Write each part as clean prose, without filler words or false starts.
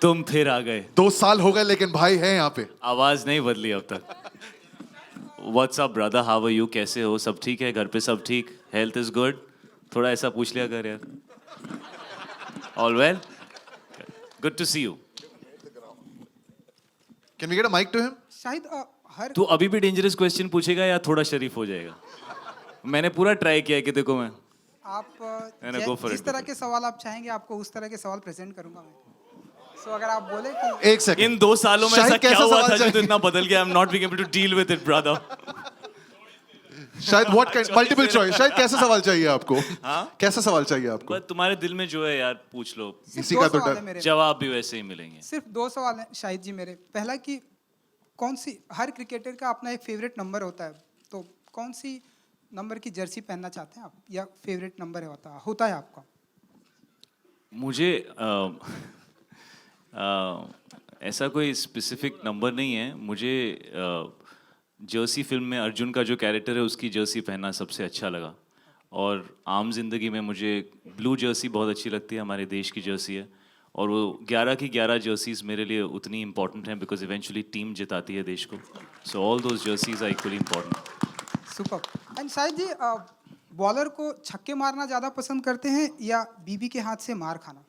तुम फिर आ गए। 2 साल हो गए लेकिन भाई है यहाँ पे। आवाज नहीं बदली अब तक। What's up brother, how are you? कैसे हो? सब ठीक है? घर पे सब ठीक? Health is good? थोड़ा ऐसा पूछ लिया कर यार। All well? Good to see you. Can we get a mic to him? शायद हर तू अभी भी डेंजरस क्वेश्चन पूछेगा या थोड़ा शरीफ हो जाएगा? मैंने पूरा ट्राई किया है कि देखो मैं आप नहीं, go for जिस it, तरह go for के सवाल आप चाहेंगे आपको उस तरह के सवाल प्रेजेंट करूंगा मैं। सो अगर आप बोले कि एक सेकंड। इन 2 सालों में शाहिद, ऐसा क्या कैसा हुआ सवाल था जो तू चाहिए? इतना बदल गया? I am not being able to deal with it brother. शायद what kind? Multiple choice. शायद कैसा सवाल चाहिए आपको? हाँ? कैसा सवाल चाहिए आपको? बस तुम्हारे दिल में जो है यार पूछ लो, सिर्फ इसी दो का तो सवाल डर। है मेरे। जवाब भी वैसे ही मिलेंगे। सिर्फ 2 सवाल हैं शाहिद जी मेरे। पहला कि कौन सी, हर क्रिकेटर का अपना एक फेवरेट नंबर होता है, तो कौन सी नंबर की जर्सी पहनना चाहते हैं आप, या फेवरेट नंबर है होता है आपका? मुझे ऐसा कोई स्पेसिफिक नंबर नहीं है। मुझे जर्सी फिल्म में अर्जुन का जो कैरेक्टर है उसकी जर्सी पहनना सबसे अच्छा लगा, और आम जिंदगी में मुझे ब्लू जर्सी बहुत अच्छी लगती है, हमारे देश की जर्सी है, और वो 11 की 11 जर्सीज मेरे लिए उतनी इंपॉर्टेंट हैं बिकॉज इवेंचुअली टीम जिताती है देश को। So all those jerseys are equally important. Super. And Shahid ji, bowler को छक्के मारना ज़्यादा पसंद करते हैं या बीबी के हाथ से मार खाना?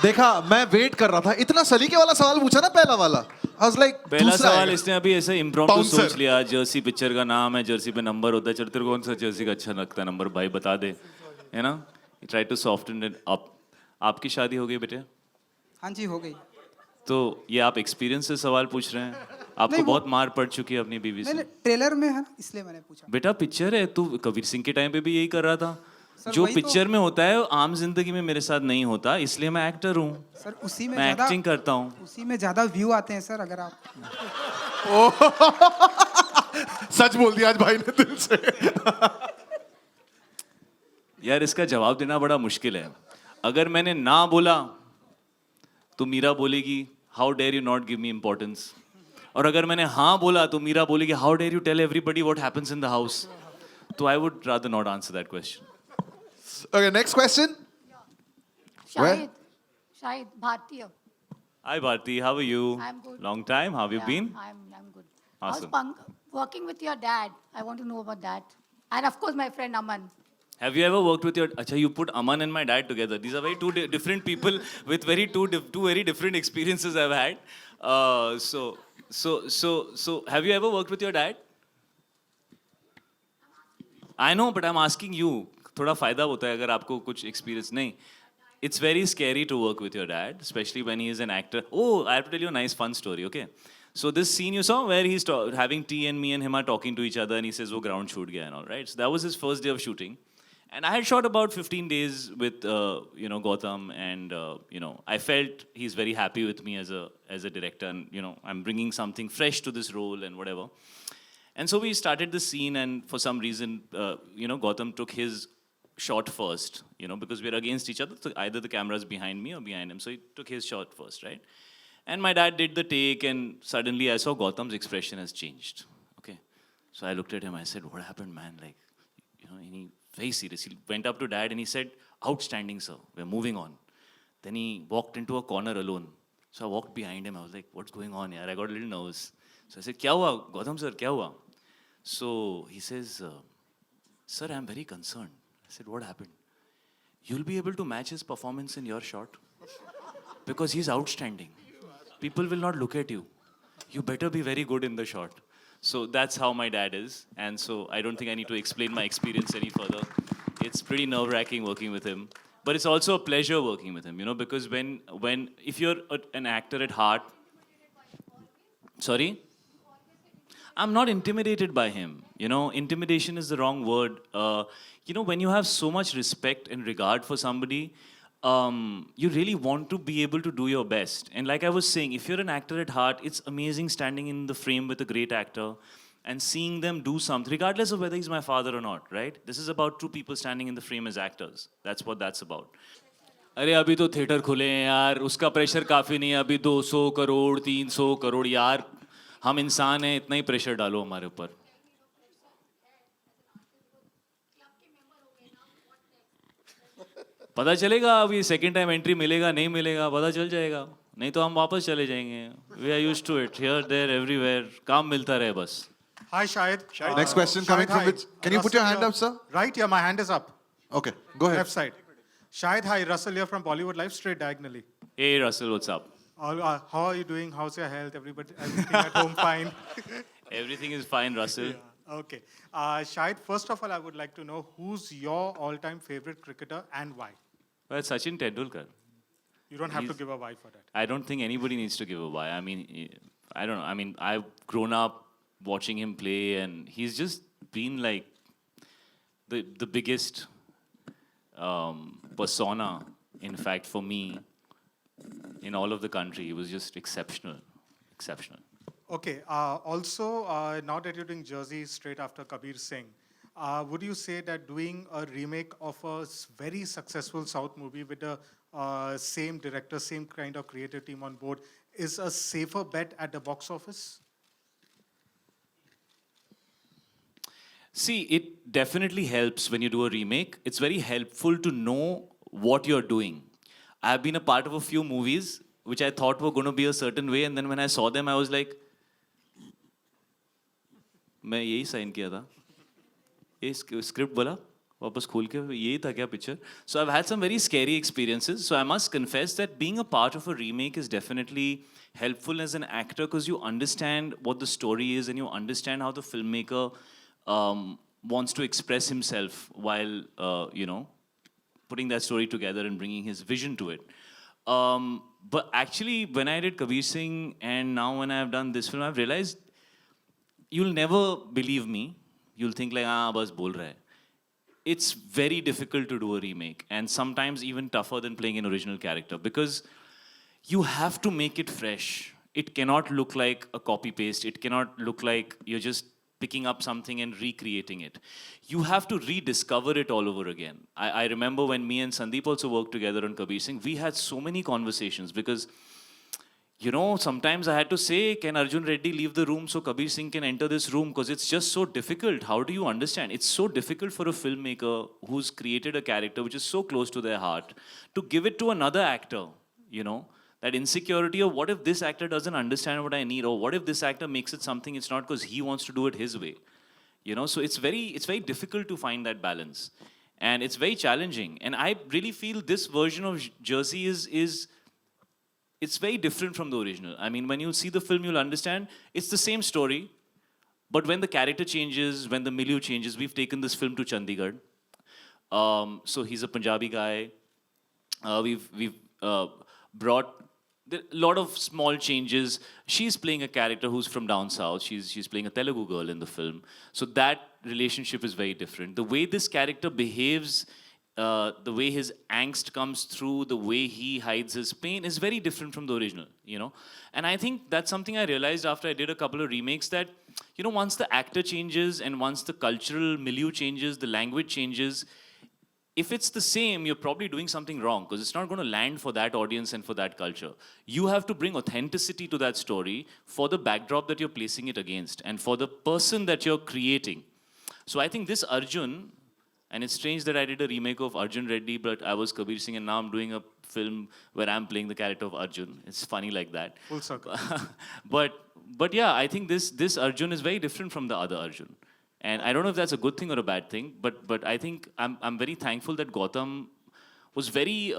देखा, मैं वेट कर रहा था। इतना सलीके वाला सवाल पूछा ना पहला वाला। I was like, पहला दूसरा सवाल आएगा। इसने अभी ऐसे इम्प्रॉम्प्टू Bouncer. सोच लिया। जर्सी पिक्चर का नाम है, जर्सी पे नंबर होता है, चल तेरे को कौन सा जर्सी का अच्छा लगता है नंबर, भाई बता दे, है ना? Try to soften it up. आपकी शादी हो गई बेटे? हाँ जी, हो गई। तो ये आप एक्सपीरियंस से सवाल पूछ रहे हैं? आपको नहीं, वो- बहुत मार पड़ चुकी है अपनी बीवी मैंने से? ट्रेलर में है ना, इसलिए मैंने पूछा। बेटा पिक्चर है, तू कबीर सिंह के टाइम पे भी यही कर रहा था। सर, जो वही तो- पिक्चर में होता है वो आम जिंदगी में मेरे साथ नहीं होता, इसलिए मैं एक्टर हूँ, सर उसी में मैं ज़्यादा एक्टिंग करता हूँ। उसी में ज़्यादा व्यू आते हैं सर, अगर आप सच बोल दिया आज भाई ने दिल से। यार इसका जवाब देना बड़ा मुश्किल है। अगर मैंने ना बोला तो मीरा बोलेगी how dare you not give me importance, और अगर मैंने हाँ बोला तो मीरा बोलेगी how dare you tell everybody what happens in the house. तो I would rather not answer that question. Okay, next question. Shahid, Shahid, Bhartiya. Hi Bharti, how are you? I'm good. Long time, how have you Yeah, been? I'm good. Awesome. How's working with your dad? I want to know about that. And of course, my friend Aman. Have you ever worked with your? Acha, you put Aman and my dad together. These are very two different people with two very different experiences I've had. So, have you ever worked with your dad? I know, but I'm asking you. थोड़ा फायदा होता है अगर आपको कुछ experience नहीं. It's very scary to work with your dad, especially when he is an actor. Oh, I have to tell you a nice fun story, okay? So this scene you saw where he's having tea and me and him are talking to each other and he says, "Oh, ground shoot gaya," and all, right? So that was his first day of shooting. And I had shot about 15 days with, Gautam, and, I felt he's very happy with me as a director, and, I'm bringing something fresh to this role and whatever. And so we started the scene, and for some reason, Gautam took his shot first, because we're against each other. So either the camera's behind me or behind him. So he took his shot first, right? And my dad did the take, and suddenly I saw Gautam's expression has changed. Okay. So I looked at him, I said, "What happened, man?" Like, and he very serious. He went up to dad and he said, "Outstanding, sir. We're moving on." Then he walked into a corner alone. So I walked behind him. I was like, "What's going on here?" I got a little nervous. So I said, "Kya hua, Gautam sir? Kya hua?" So he says, "Sir, I'm very concerned." I said, "What happened?" "You'll be able to match his performance in your shot because he's outstanding. People will not look at you. You better be very good in the shot." So that's how my dad is. And so I don't think I need to explain my experience any further. It's pretty nerve-wracking working with him. But it's also a pleasure working with him, because if you're an actor at heart. Sorry? I'm not intimidated by him. Intimidation is the wrong word. When you have so much respect and regard for somebody, you really want to be able to do your best. And like I was saying, if you're an actor at heart, it's amazing standing in the frame with a great actor and seeing them do something, regardless of whether he's my father or not, right? This is about two people standing in the frame as actors. That's what that's about. अरे अभी तो theatre खुले हैं यार, उसका pressure काफ़ी नहीं है अभी। 200 करोड़ 300 करोड़ यार, हम इंसान हैं, इतना ही प्रेशर डालो हमारे ऊपर। पता चलेगा अभी सेकंड टाइम एंट्री मिलेगा नहीं मिलेगा पता चल जाएगा नहीं तो हम वापस चले जाएंगे we are used to it here there everywhere काम मिलता रहे बस Hi, Shahid. Next question coming from hi. which? Can you put your hand here. up, sir? Right, yeah, my hand is up. Okay, go ahead. Left side. Shahid, hi. Russell here from Bollywood Live, straight diagonally. hey Russell what's up How are you doing? How's your health? Everything at home fine? everything is fine Russell Okay. Shahid, first of all, I would like to know who's your all-time favorite cricketer and why? well Sachin Tendulkar You don't have to He's- give a why for that. I don't think anybody needs to give a why. I mean, I don't know. I mean, I've grown up watching him play, and he's just been like the biggest persona. In fact, for me, in all of the country, he was just exceptional, exceptional. Okay. Also, now that you're doing Jersey straight after Kabir Singh, would you say that doing a remake of a very successful South movie with the same director, same kind of creative team on board is a safer bet at the box office? See, it definitely helps when you do a remake. It's very helpful to know what you're doing. I've been a part of a few movies which I thought were going to be a certain way, and then when I saw them, I was like, मैं यही sign किया था ये script बोला वापस खोल के यही था क्या picture so I had some very scary experiences so I must confess that being a part of a remake is definitely helpful as an actor because you understand what the story is and you understand how the filmmaker wants to express himself while putting that story together and bringing his vision to it. But actually, when I did Kabir Singh and now when I have done this film, I've realized you'll never believe me. You'll think like, bas bol raha hai. It's very difficult to do a remake and sometimes even tougher than playing an original character because you have to make it fresh. It cannot look like a copy paste. It cannot look like you're just picking up something and recreating it. You have to rediscover it all over again. I remember when me and Sandeep also worked together on Kabir Singh, we had so many conversations because, sometimes I had to say, can Arjun Reddy leave the room so Kabir Singh can enter this room? Because it's just so difficult. How do you understand? It's so difficult for a filmmaker who's created a character which is so close to their heart to give it to another actor, that insecurity of what if this actor doesn't understand what I need, or what if this actor makes it something it's not because he wants to do it his way. So it's very difficult to find that balance. And it's very challenging. And I really feel this version of Jersey is it's very different from the original. I mean, when you see the film, you'll understand it's the same story, but when the character changes, when the milieu changes, we've taken this film to Chandigarh. So he's a Punjabi guy. We've brought a lot of small changes. She's playing a character who's from down south. She's playing a Telugu girl in the film. So that relationship is very different. The way this character behaves, the way his angst comes through, the way he hides his pain is very different from the original, And I think that's something I realized after I did a couple of remakes that, once the actor changes and once the cultural milieu changes, the language changes, if it's the same, you're probably doing something wrong because it's not going to land for that audience and for that culture. You have to bring authenticity to that story for the backdrop that you're placing it against and for the person that you're creating. So I think this Arjun, and it's strange that I did a remake of Arjun Reddy, but I was Kabir Singh and now I'm doing a film where I'm playing the character of Arjun. It's funny like that. Full circle. but yeah, I think this Arjun is very different from the other Arjun. And I don't know if that's a good thing or a bad thing, but I think I'm very thankful that Gautam was very,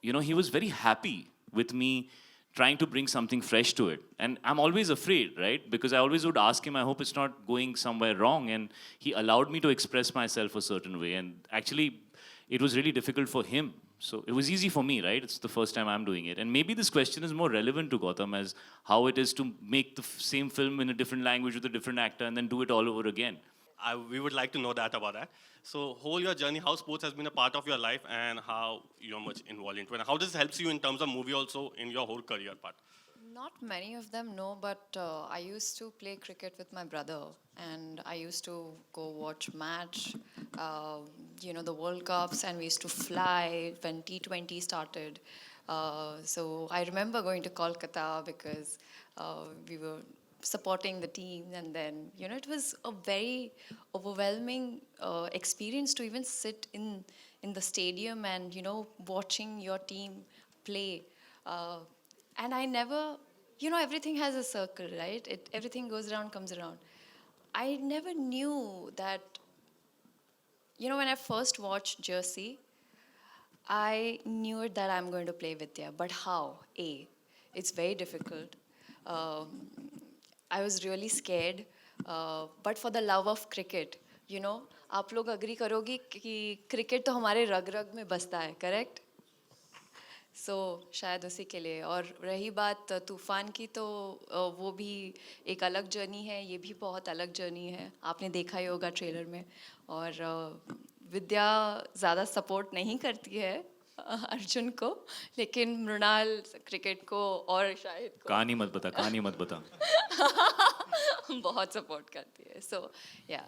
he was very happy with me trying to bring something fresh to it. And I'm always afraid, right? Because I always would ask him, I hope it's not going somewhere wrong. And he allowed me to express myself a certain way. And actually, it was really difficult for him. So it was easy for me, right? It's the first time I'm doing it. And maybe this question is more relevant to Gautam as how it is to make the same film in a different language with a different actor and then do it all over again. We would like to know that about that. So, whole your journey, how sports has been a part of your life, and how you're much involved into it, and how this helps you in terms of movie also in your whole career part. Not many of them know, but I used to play cricket with my brother, and I used to go watch match, the World Cups, and we used to fly when T20 started. So I remember going to Kolkata because we were supporting the team, and then it was a very overwhelming experience to even sit in in the stadium and, watching your team play. And I never, everything has a circle, right? Everything goes around, comes around. I never knew that, when I first watched Jersey, I knew it that I'm going to play Vidya, but how? It's very difficult. I was really scared, but for the love of cricket, आप लोग agree करोगी कि cricket तो हमारे रग-रग में बसता है, correct? So शायद उसी के लिए और रही बात तूफान की तो वो भी एक अलग जर्नी है ये भी बहुत अलग जर्नी है आपने देखा ही होगा ट्रेलर में और विद्या ज़्यादा सपोर्ट नहीं करती है अर्जुन को लेकिन मृणाल क्रिकेट को और शाहिद को कहानी मत बता बहुत सपोर्ट करती है सो या